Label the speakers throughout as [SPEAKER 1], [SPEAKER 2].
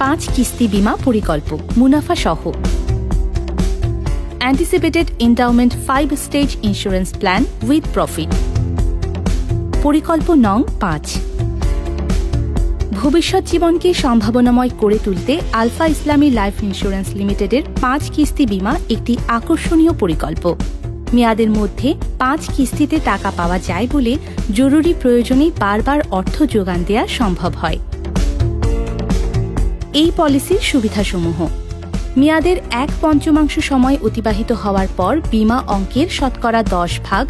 [SPEAKER 1] 5 কিস্তি বীমা প্রকল্প মুনাফা সহ। Anticipated endowment 5 stage insurance plan with profit. প্রকল্প নং 5। ভবিষ্যৎ জীবনকে সম্ভাবনাময় করে তুলতে আলফা ইসলামী লাইফ ইন্স্যুরেন্স লিমিটেডের 5 কিস্তি বীমা একটি আকর্ষণীয় প্রকল্প। মেয়াদের মধ্যে 5 কিস্তিতে টাকা পাওয়া যায় বলে জরুরি প্রয়োজনে বারবার অর্থ যোগান দেওয়া সম্ভব হয়। এই পলিসির সুবিধাসমূহ: মেয়াদের 1/5 সময় অতিবাহিত হওয়ার পর বীমা অঙ্কের শতকরা 10%,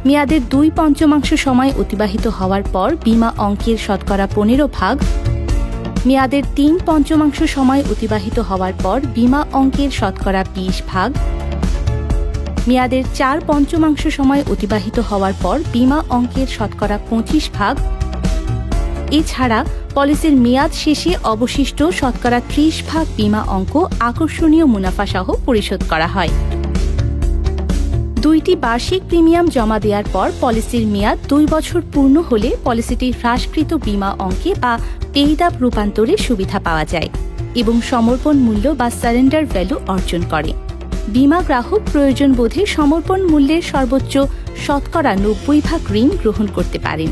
[SPEAKER 1] মেয়াদের 2/5 সময় অতিবাহিত হওয়ার পর বীমা অঙ্কের শতকরা 15%, মেয়াদের 3/5 সময় অতিবাহিত হওয়ার পর বীমা অঙ্কের শতকরা 20%, মেয়াদের 4/5 সময় অতিবাহিত হওয়ার পর বীমা অঙ্কের শতকরা 25%। এছাড়া পলিসির মেয়াদ শেষে অবশিষ্ট শতকরা 30% বীমা অঙ্ক আকর্ষণীয় মুনাফা সহ পরিশোধ করা হয়। 2টি বার্ষিক প্রিমিয়াম জমা দেওয়ার পর পলিসির মেয়াদ 2 বছর পূর্ণ হলে পলিসিটি হ্রাসকৃত বীমা অঙ্কে বা পেইড আপ রূপান্তরের সুবিধা পাওয়া যায় এবং সমর্পণ মূল্য বা সারেন্ডার ভ্যালু অর্জন করে। বীমা গ্রাহক প্রয়োজন বোধে সমর্পণ মূল্যের সর্বোচ্চ শতকরা 90% ঋণ গ্রহণ করতে পারেন।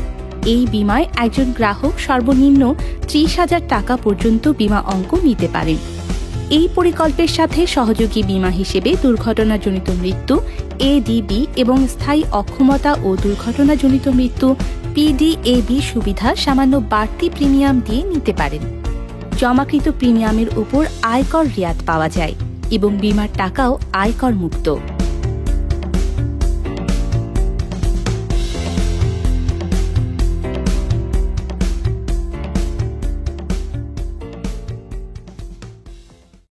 [SPEAKER 1] এই বীমায় একজন গ্রাহক সর্বনিম্ন 30,000 টাকা পর্যন্ত বীমা অঙ্ক নিতে পারেন। এই প্রকল্পের সাথে সহযোগী বীমা হিসেবে দুর্ঘটনাজনিত মৃত্যু ADB এবং স্থায়ী অক্ষমতা ও দুর্ঘটনাজনিত মৃত্যু PDAB সুবিধা সামান্য বাড়তি প্রিমিয়াম দিয়ে নিতে পারেন। জমাকৃত প্রিমিয়ামের উপর আয়কর রিয়াত পাওয়া যায় এবং বীমার টাকাও আয়কর মুক্ত।